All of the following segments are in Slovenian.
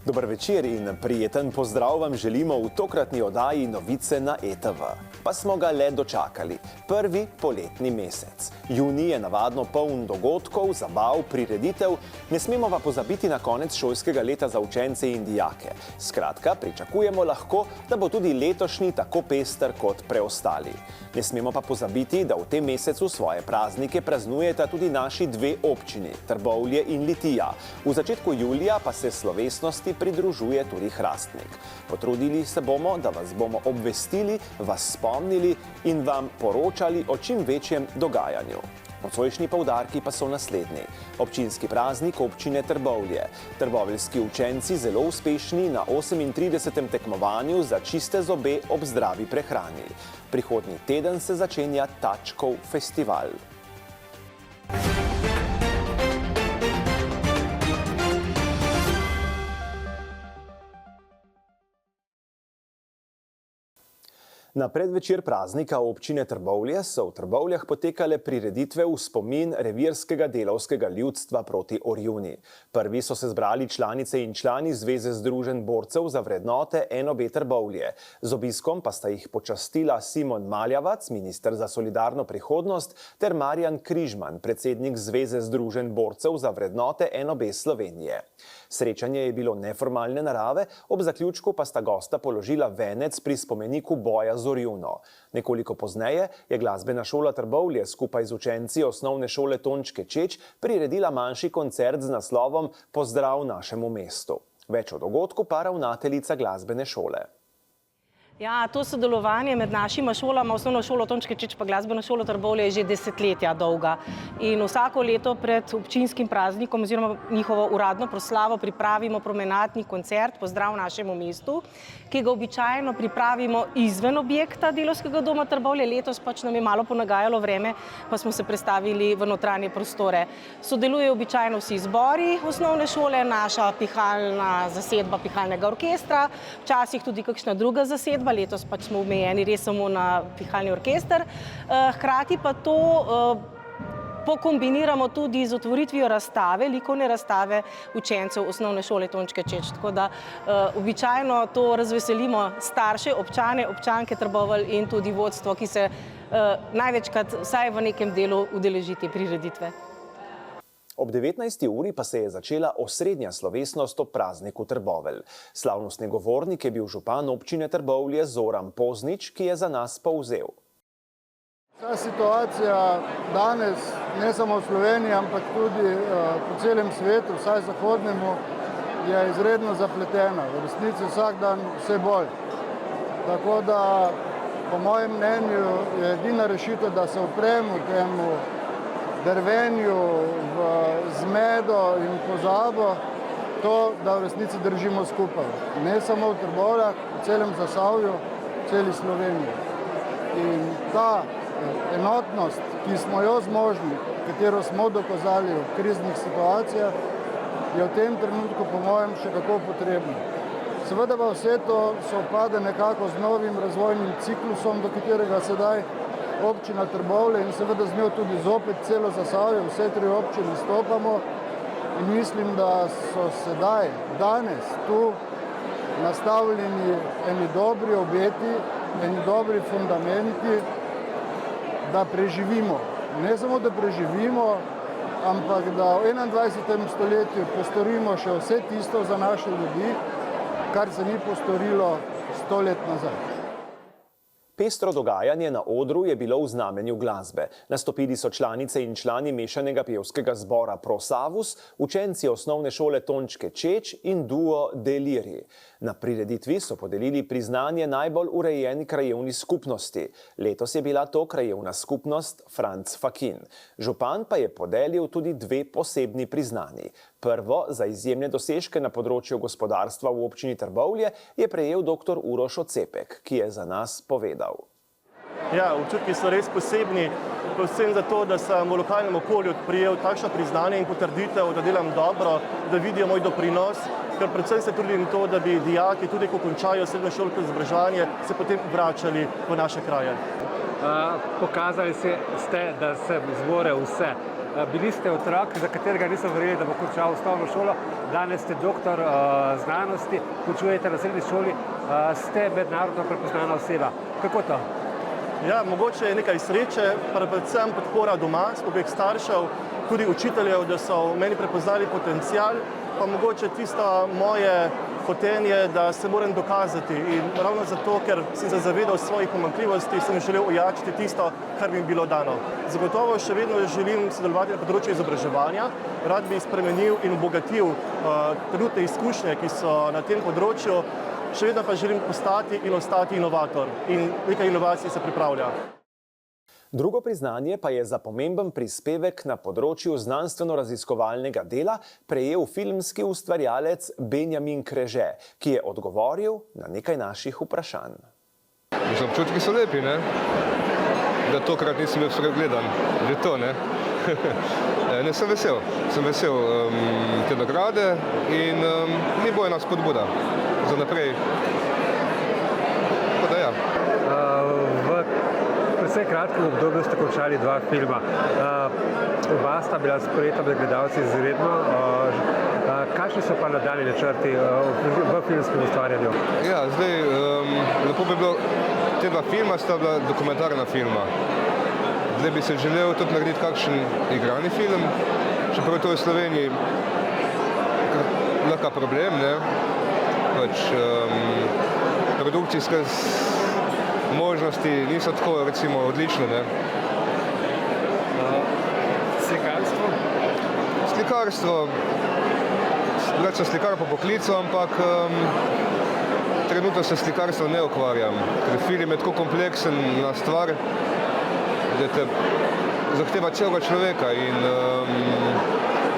Dober večer in prijeten pozdrav vam želimo v tokratni oddaji Novice na ETV. Pa smo ga le dočakali. Prvi poletni mesec. Junij je navadno poln dogodkov, zabav, prireditev, ne smemo pa pozabiti na konec šolskega leta za učence in dijake. Skratka, pričakujemo lahko, da bo tudi letošnji tako pester kot preostali. Ne smemo pa pozabiti, da v tem mesecu svoje praznike praznujeta tudi naši dve občini, Trbovlje in Litija. V začetku julija pa se slovesnosti pridružuje tudi Hrastnik. Potrudili se bomo, da vas bomo obvestili, vas spomnili in vam poročali o čim večjem dogajanju. Nocojšnji poudarki pa so naslednji. Občinski praznik občine Trbovlje. Trboveljski učenci zelo uspešni na 38. tekmovanju za čiste zobe ob zdravi prehrani. Prihodnji teden se začenja Tačkov festival. Na predvečer praznika občine Trbovlje so v Trbovljah potekale prireditve v spomin revirskega delavskega ljudstva proti Orjuni. Prvi so se zbrali članice in člani Zveze združenj borcev za vrednote NOB Trbovlje. Z obiskom pa sta jih počastila Simon Maljavac, minister za solidarno prihodnost, ter Marjan Križman, predsednik Zveze združenj borcev za vrednote NOB Slovenije. Srečanje je bilo neformalne narave, ob zaključku pa sta gosta položila venec pri spomeniku boja z Orjuno. Nekoliko pozneje je glasbena šola Trbovlje skupaj z učenci osnovne šole Tončke Čeč priredila manjši koncert z naslovom Pozdrav našemu mestu. Več o dogodku pa ravnateljica glasbene šole. Ja, to sodelovanje med našima šolama, osnovno šolo Tončke Čeč pa glasbeno šolo Trbovlje je že desetletja dolga. In vsako leto pred občinskim praznikom oziroma njihovo uradno proslavo pripravimo promenadni koncert Pozdrav našemu mestu, ki ga običajno pripravimo izven objekta Delavskega doma Trbovlje. Letos pač nam je malo ponagajalo vreme, pa smo se prestavili v notranje prostore. Sodelujejo običajno vsi zbori osnovne šole, naša pihalna zasedba pihalnega orkestra, včasih tudi kakšna druga zasedba. Letos pač smo omejeni res samo na pihalni orkester. Hkrati pa to pokombiniramo tudi z otvoritvijo razstave, likovne razstave učencev osnovne šole Tončke Čeč. Tako da običajno to razveselimo starše, občane, občanke Trbovelj in tudi vodstvo, ki se največkrat vsaj v nekem delu udeleži te prireditve. Ob 19. uri pa se je začela osrednja slovesnost ob prazniku Trbovelj. Slavnostni govornik je bil župan občine Trbovlje Zoran Poznič, ki je za nas povzel. Ta situacija danes, ne samo v Sloveniji, ampak tudi po celem svetu, vsaj zahodnemu, je izredno zapletena. V resnici vsak dan vse bolj. Tako da, po mojem mnenju, je edina rešitev, da se upremo temu drvenju v zmedo in pozabo, to, da v resnici držimo skupaj. Ne samo v Trbovljah, v celem Zasavju, v celi Sloveniji. In ta enotnost, ki smo jo zmožni, katero smo dokazali v kriznih situacijah, je v tem trenutku, po mojem, še kako potrebno. Seveda pa vse to sovpade nekako z novim razvojnim ciklusom, do katerega sedaj občina Trbovlje in seveda z njo tudi zopet celo Zasavje, vse tri občine stopamo in mislim, da so sedaj, danes, tu nastavljeni eni dobri obeti, eni dobri fundamenti, da preživimo. Ne samo, da preživimo, ampak da v 21. stoletju postorimo še vse tisto za naše ljudi, kar se ni postorilo 100 let nazaj. Pestro dogajanje na odru je bilo v znamenju glasbe. Nastopili so članice in člani mešanega pevskega zbora Prosavus, učenci osnovne šole Tončke Čeč in duo Deliri. Na prireditvi so podelili priznanje najbolj urejeni krajevni skupnosti. Letos je bila to krajevna skupnost Franc Fakin. Župan pa je podelil tudi dve posebni priznanji. Prvo, za izjemne dosežke na področju gospodarstva v občini Trbovlje, je prejel dr. Uroš Ocepek, ki je za nas povedal. Ja, občutki so res posebni, predvsem zato, da sem v lokalnem okolju prijel takšno priznanje in potrditev, da delam dobro, da vidijo moj doprinos, ker predvsem se trudim to, da bi dijaki, tudi ko končajo srednješolsko izobraževanje, se potem vračali v naše kraje. Pokazali ste, da se zmore vse. Bili ste otrok, za katerega niso verjeli, da bo končal osnovno šolo, danes ste doktor znanosti, poučujete na srednji šoli, ste mednarodno prepoznana oseba. Kako to? Ja, mogoče je nekaj sreče, pa predvsem podpora doma, obeh staršev, tudi učiteljev, da so v meni prepoznali potencial, pa mogoče tisto moje hotenje, da se moram dokazati. In ravno zato, ker sem se zavedal svojih pomanjkljivosti, sem želel ojačiti tisto, kar mi je bilo dano. Zagotovo še vedno želim sodelovati na področju izobraževanja, rad bi spremenil in obogatil trenutne izkušnje, ki so na tem področju, še vedno pa želim postati in ostati inovator. In nekaj inovacij se pripravlja. Drugo priznanje pa je za pomemben prispevek na področju znanstveno-raziskovalnega dela prejel filmski ustvarjalec Benjamin Kreže, ki je odgovoril na nekaj naših vprašanj. Občutki so lepi, ne? Da tokrat nisem bil spregledan. Že to, ne? Ne, sem vesel te nagrade in ni bojna spodbuda za naprej. Tako da ja. V precej kratkem obdobju ste končali 2 filma. Oba sta bila sprejeta med gledalci izredno. Kakšni so pa nadaljnji načrti v filmskem ustvarjanju? Ja, zdaj lepo bi bilo, te 2 filma sta bila dokumentarna filma. Zdaj bi se želel tudi narediti kakšen igrani film, čeprav to je v Sloveniji lahko problem, ne? Pač produkcijske možnosti niso tako, recimo, odlične, ne? Slikarstvo? Slikarstvo, drugače sem slikar po poklicu, ampak trenutno se slikarstvo ne ukvarjam, ker film je tako kompleksen stvar, da te zahteva celega človeka in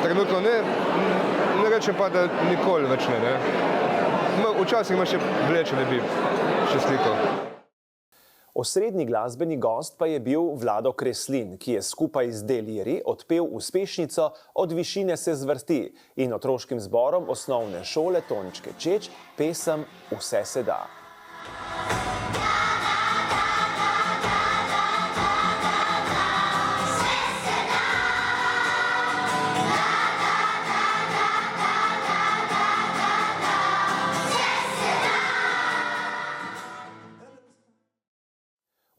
trenutno ne rečem pa, da nikoli več ne. Včasih me še vleče, da bi še slikal. Osrednji glasbeni gost pa je bil Vlado Kreslin, ki je skupaj z Deliri odpel uspešnico Od višine se zvrti in otroškim zborom osnovne šole Tončke Čeč pesem Vse se da.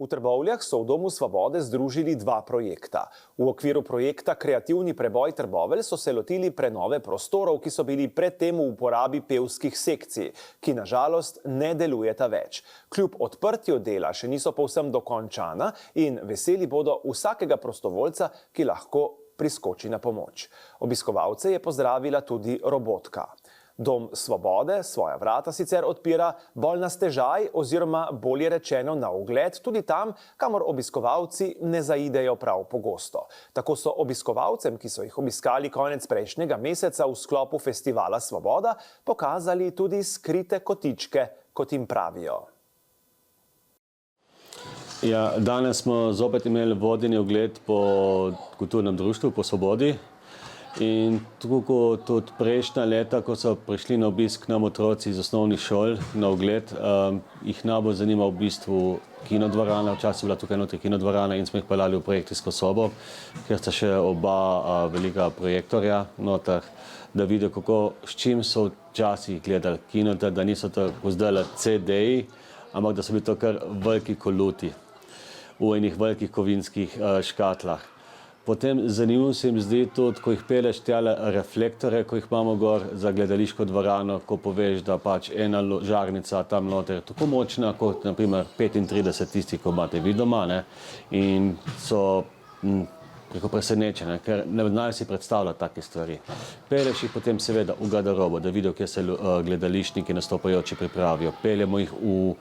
V Trbovljah so v Domu Svobode združili 2 projekta. V okviru projekta Kreativni preboj Trbovelj so se lotili prenove prostorov, ki so bili predtem v uporabi pevskih sekcij, ki na žalost ne delujeta več. Kljub odprtju dela še niso povsem dokončana in veseli bodo vsakega prostovoljca, ki lahko priskoči na pomoč. Obiskovalce je pozdravila tudi robotka. Dom Svobode svoja vrata sicer odpira bolj na stežaj oziroma bolje rečeno na ogled tudi tam, kamor obiskovalci ne zaidejo prav pogosto. Tako so obiskovalcem, ki so jih obiskali konec prejšnjega meseca v sklopu festivala Svoboda, pokazali tudi skrite kotičke, kot jim pravijo. Ja, danes smo zopet imeli vodeni ogled po kulturnem društvu, po Svobodi. In tako kot tudi prejšnja leta, ko so prišli na obisk k nam otroci iz osnovnih šol na ogled, jih najbolj zanima v bistvu kinodvorana. Včasih je bila tukaj notri kinodvorana in smo jih peljali v projekcijsko sobo, kjer sta še oba velika projektorja noter, da vidijo, s čim so včasih gledali kino, da niso tako zdajle CD-ji, ampak da so bili to kar veliki koluti v enih velikih kovinskih škatlah. Potem zanimivo se jim zdi tudi, ko jih peleš tjale reflektore, ko jih imamo gor za gledališko dvorano, ko poveš, da pač ena žarnica tam noter tako močna, kot naprimer 35 tistih, ko imate vi doma, ne? In so presenečene, ker ne znajo si predstavljati take stvari. Peleš jih potem seveda v garderobo, da vidijo, kje se gledališniki nastopajoči pripravijo. Peljemo jih v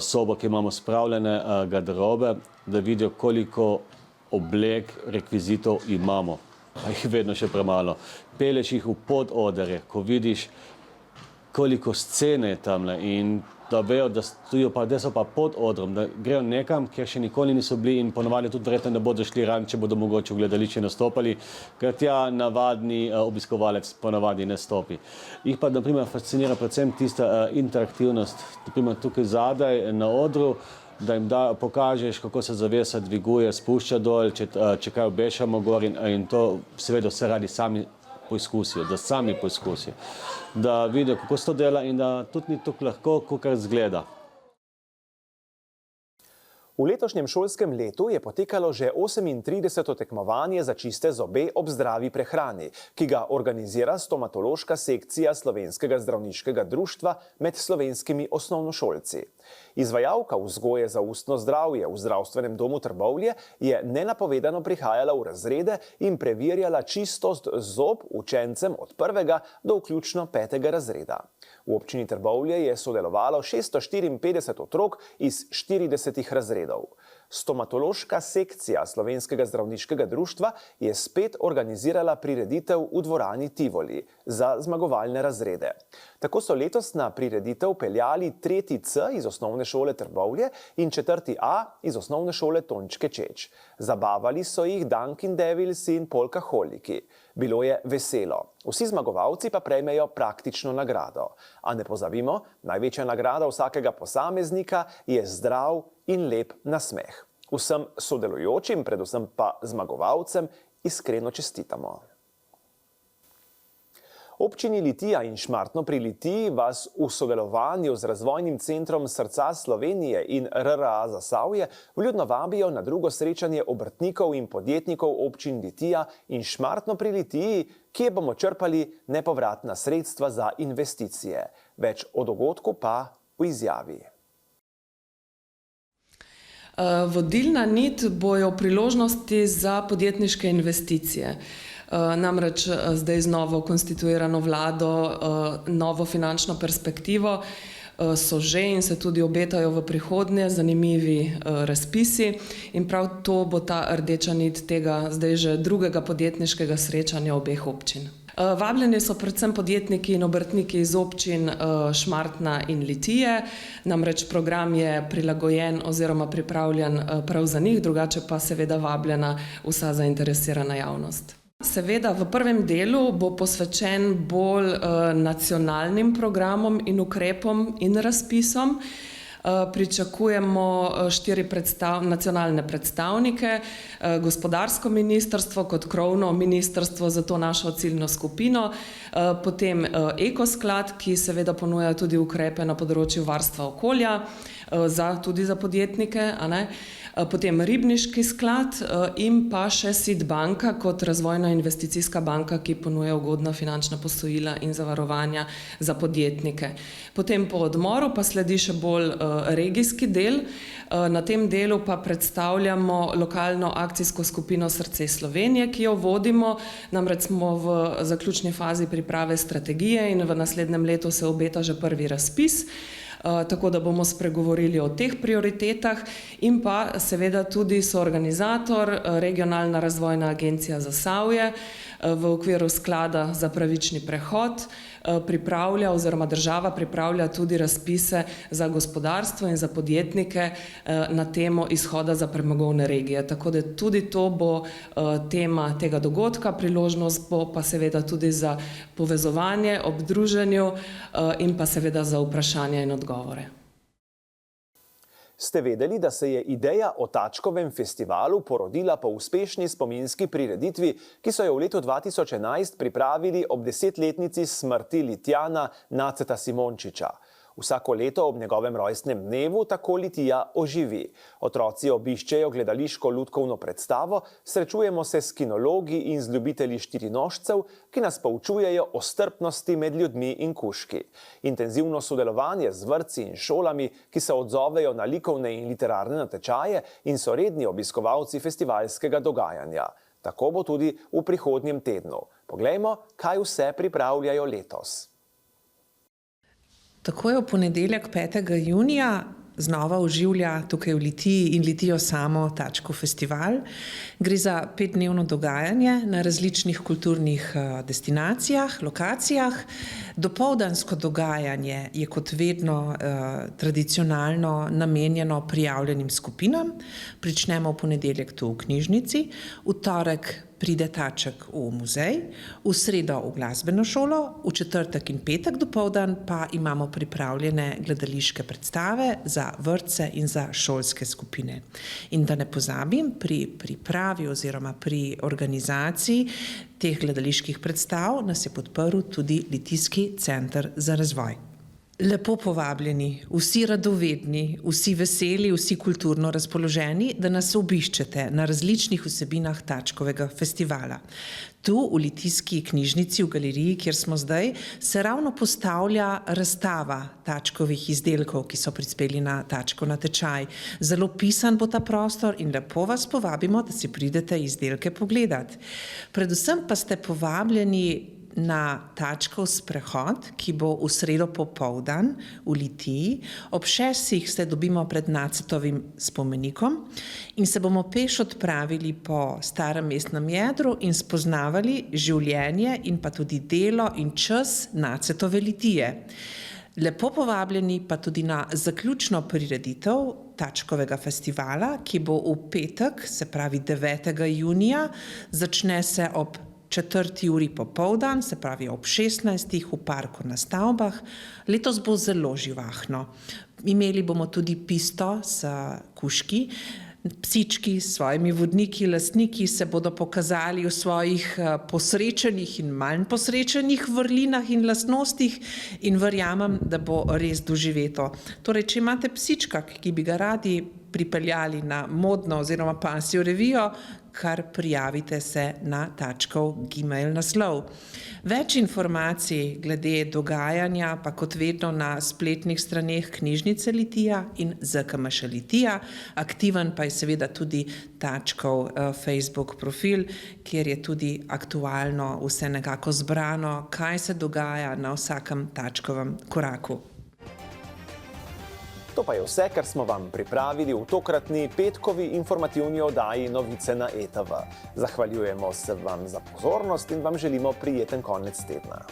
sobo, ki imamo spravljene garderobe, da vidijo, koliko oblek, rekvizitov imamo, pa jih vedno še premalo. Peleš jih v pododerje, ko vidiš, koliko scene je tamle in da vejo, da so pa pod odrom, da grejo nekam, kjer še nikoli niso bili in ponovadi tudi verjetno ne bodo šli ran, če bodo mogoče v gledališče nastopali, ker tja navadni obiskovalec ponovadi ne stopi. Jih pa, na primer, fascinira predvsem tista interaktivnost. Na primer, tukaj zadaj na odru da jim pokažeš, kako se zavesa dviguje, spušča dol, če kaj obešamo gor in to seveda vse radi sami poizkusijo, da sami poizkusijo, da vidijo, kako se to dela in da tudi ni tako lahko, kakor izgleda. V letošnjem šolskem letu je potekalo že 38. tekmovanje za čiste zobe ob zdravi prehrani, ki ga organizira stomatološka sekcija Slovenskega zdravniškega društva med slovenskimi osnovnošolci. Izvajalka vzgoje za ustno zdravje v Zdravstvenem domu Trbovlje je nenapovedano prihajala v razrede in preverjala čistost zob učencem od 1. do vključno 5. razreda. V občini Trbovlje je sodelovalo 654 otrok iz 40 razredov. Stomatološka sekcija Slovenskega zdravniškega društva je spet organizirala prireditev v dvorani Tivoli za zmagovalne razrede. Tako so letos na prireditev peljali 3. C iz osnovne šole Trbovlje in 4. A iz osnovne šole Tončke Čeč. Zabavali so jih Dunkin Devils in Polkaholiki. Bilo je veselo. Vsi zmagovalci pa prejmejo praktično nagrado. A ne pozabimo, največja nagrada vsakega posameznika je zdrav in lep nasmeh. Vsem sodelujočim, predvsem pa zmagovalcem, iskreno čestitamo. Občini Litija in Šmartno pri Litiji vas v sodelovanju z Razvojnim centrom Srca Slovenije in RRA Zasavje vljudno vabijo na drugo srečanje obrtnikov in podjetnikov občin Litija in Šmartno pri Litiji, kje bomo črpali nepovratna sredstva za investicije. Več o dogodku pa v izjavi. Vodilna nit bojo priložnosti za podjetniške investicije. Namreč zdaj z novo konstituirano vlado, novo finančno perspektivo so že in se tudi obetajo v prihodnje zanimivi razpisi in prav to bo ta rdeča nit tega zdaj že drugega podjetniškega srečanja obeh občin. Vabljeni so predvsem podjetniki in obrtniki iz občin Šmartna in Litije, namreč program je prilagojen oziroma pripravljen prav za njih, drugače pa seveda vabljena vsa zainteresirana javnost. Seveda v prvem delu bo posvečen bolj nacionalnim programom in ukrepom in razpisom. Pričakujemo 4 nacionalne predstavnike, gospodarsko ministrstvo kot krovno ministrstvo za to našo ciljno skupino, potem Ekosklad, ki seveda ponuja tudi ukrepe na področju varstva okolja, tudi za podjetnike, potem Ribniški sklad in pa še SID banka kot razvojna investicijska banka, ki ponuja ugodna finančna posojila in zavarovanja za podjetnike. Potem po odmoru pa sledi še bolj regijski del. Na tem delu pa predstavljamo lokalno akcijsko skupino Srce Slovenije, ki jo vodimo. Namreč smo v zaključni fazi priprave strategije in v naslednjem letu se obeta že prvi razpis. Tako da bomo spregovorili o teh prioritetah in pa seveda tudi soorganizator Regionalna razvojna agencija Zasavje v okviru sklada za pravični prehod pripravlja oziroma država pripravlja tudi razpise za gospodarstvo in za podjetnike na temo izhoda za premogovne regije. Tako da tudi to bo tema tega dogodka, priložnost bo pa seveda tudi za povezovanje ob druženju in pa seveda za vprašanja in odgovore. Ste vedeli, da se je ideja o Tačkovem festivalu porodila po uspešni spominski prireditvi, ki so jo v letu 2011 pripravili ob 10-letnici smrti Litijana Naceta Simončiča. Vsako leto ob njegovem rojstnem dnevu tako Litija oživi. Otroci obiščejo gledališko lutkovno predstavo, srečujemo se s kinologi in z ljubitelji štirinožcev, ki nas poučujejo o strpnosti med ljudmi in kužki. Intenzivno sodelovanje z vrtci in šolami, ki se odzovejo na likovne in literarne natečaje in so redni obiskovalci festivalskega dogajanja. Tako bo tudi v prihodnjem tednu. Poglejmo, kaj vse pripravljajo letos. Tako je v ponedeljek 5. junija znova oživlja tukaj v Litiji in Litijo samo Tačkov festival. Gre za 5-dnevno dogajanje na različnih kulturnih destinacijah, lokacijah. Dopoldansko dogajanje je kot vedno tradicionalno namenjeno prijavljenim skupinam. Pričnemo v ponedeljek tu v knjižnici, v torek pride Taček v muzej, v sredo v glasbeno šolo, v četrtek in petek dopoldan pa imamo pripravljene gledališke predstave za vrtce in za šolske skupine. In da ne pozabim, pri pripravi oziroma pri organizaciji teh gledaliških predstav nas je podprl tudi Litijski center za razvoj. Lepo povabljeni, vsi radovedni, vsi veseli, vsi kulturno razpoloženi, da nas obiščete na različnih vsebinah Tačkovega festivala. Tu v Litijski knjižnici, v galeriji, kjer smo zdaj, se ravno postavlja razstava Tačkovih izdelkov, ki so prispeli na Tačkov natečaj. Zelo pisan bo ta prostor in lepo vas povabimo, da si pridete izdelke pogledati. Predvsem pa ste povabljeni na Tačkov sprehod, ki bo v sredo popoldan v Litiji. Ob 6. se dobimo pred Nacetovim spomenikom in se bomo peš odpravili po starem mestnem jedru in spoznavali življenje in pa tudi delo in čas Nacetove Litije. Lepo povabljeni pa tudi na zaključno prireditev Tačkovega festivala, ki bo v petek, se pravi 9. junija, začne se ob 4. uri popoldan, se pravi ob 16. v parku na Stavbah. Letos bo zelo živahno. Imeli bomo tudi pisto s kužki. Psički s svojimi vodniki, lastniki se bodo pokazali v svojih posrečenih in manj posrečenih vrlinah in lastnostih in verjamem, da bo res doživeto. Torej, če imate psička, ki bi ga radi pripeljali na modno oziroma pasjo revijo, kar prijavite se na Tačkov Gmail naslov. Več informacij glede dogajanja pa kot vedno na spletnih straneh Knjižnice Litija in ZKMŠ Litija. Aktiven pa je seveda tudi Tačkov Facebook profil, kjer je tudi aktualno vse nekako zbrano, kaj se dogaja na vsakem Tačkovem koraku. To pa je vse, kar smo vam pripravili v tokratni petkovi informativni oddaji Novice na ETV. Zahvaljujemo se vam za pozornost in vam želimo prijeten konec tedna.